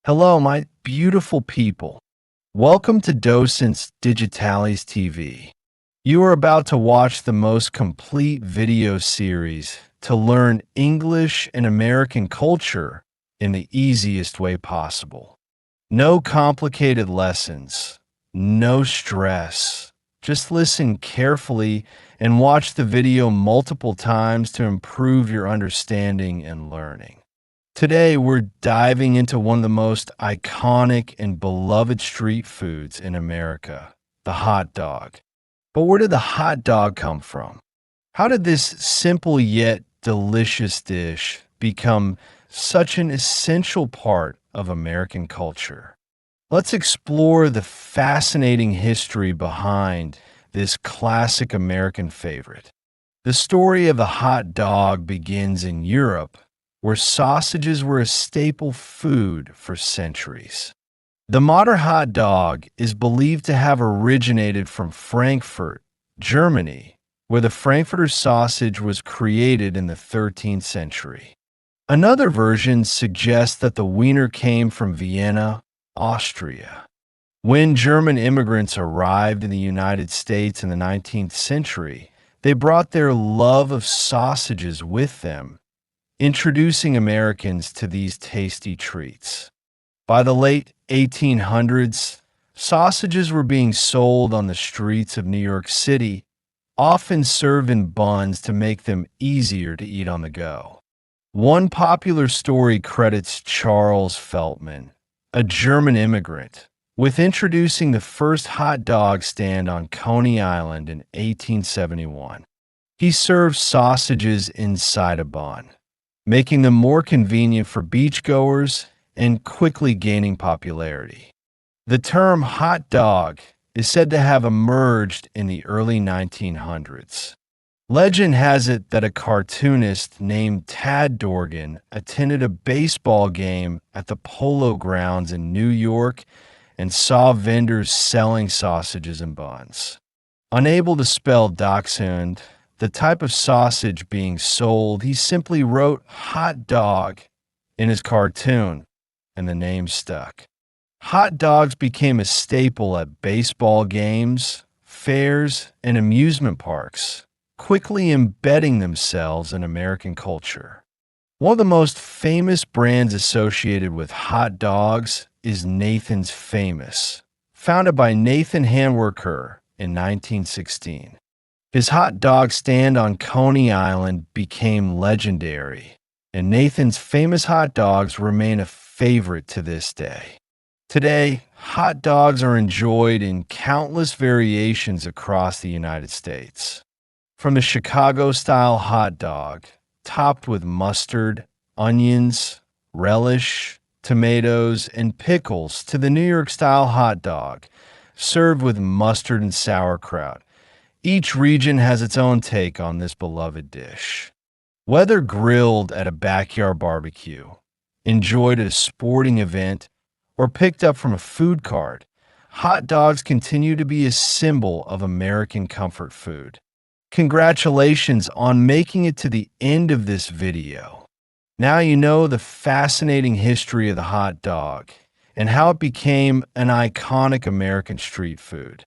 Hello, my beautiful people. Welcome to Docentes DigitalesTV. You are about to watch the most complete video series to learn English and American culture in the easiest way possible. No complicated lessons, no stress. Just listen carefully and watch the video multiple times to improve your understanding and learning. Today, we're diving into one of the most iconic and beloved street foods in America, the hot dog. But where did the hot dog come from? How did this simple yet delicious dish become such an essential part of American culture? Let's explore the fascinating history behind this classic American favorite. The story of the hot dog begins in Europe, where sausages were a staple food for centuries. The modern hot dog is believed to have originated from Frankfurt, Germany, where the Frankfurter sausage was created in the 13th century. Another version suggests that the wiener came from Vienna, Austria. When German immigrants arrived in the United States in the 19th century, they brought their love of sausages with them, introducing Americans to these tasty treats. By the late 1800s, sausages were being sold on the streets of New York City, often served in buns to make them easier to eat on the go. One popular story credits Charles Feltman, a German immigrant, with introducing the first hot dog stand on Coney Island in 1871. He served sausages inside a bun, making them more convenient for beachgoers and quickly gaining popularity. The term hot dog is said to have emerged in the early 1900s. Legend has it that a cartoonist named Tad Dorgan attended a baseball game at the Polo Grounds in New York and saw vendors selling sausages and buns. Unable to spell dachshund, the type of sausage being sold, he simply wrote hot dog in his cartoon, and the name stuck. Hot dogs became a staple at baseball games, fairs, and amusement parks, quickly embedding themselves in American culture. One of the most famous brands associated with hot dogs is Nathan's Famous, founded by Nathan Handwerker in 1916. His hot dog stand on Coney Island became legendary, and Nathan's Famous hot dogs remain a favorite to this day. Today, hot dogs are enjoyed in countless variations across the United States. From the Chicago-style hot dog, topped with mustard, onions, relish, tomatoes, and pickles, to the New York-style hot dog, served with mustard and sauerkraut. Each region has its own take on this beloved dish. Whether grilled at a backyard barbecue, enjoyed at a sporting event, or picked up from a food cart, hot dogs continue to be a symbol of American comfort food. Congratulations on making it to the end of this video. Now you know the fascinating history of the hot dog and how it became an iconic American street food.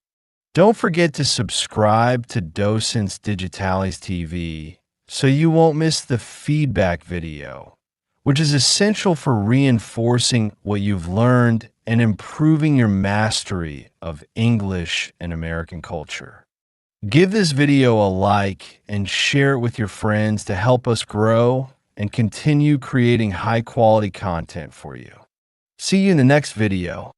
Don't forget to subscribe to Docentes DigitalesTV so you won't miss the feedback video, which is essential for reinforcing what you've learned and improving your mastery of English and American culture. Give this video a like and share it with your friends to help us grow and continue creating high-quality content for you. See you in the next video.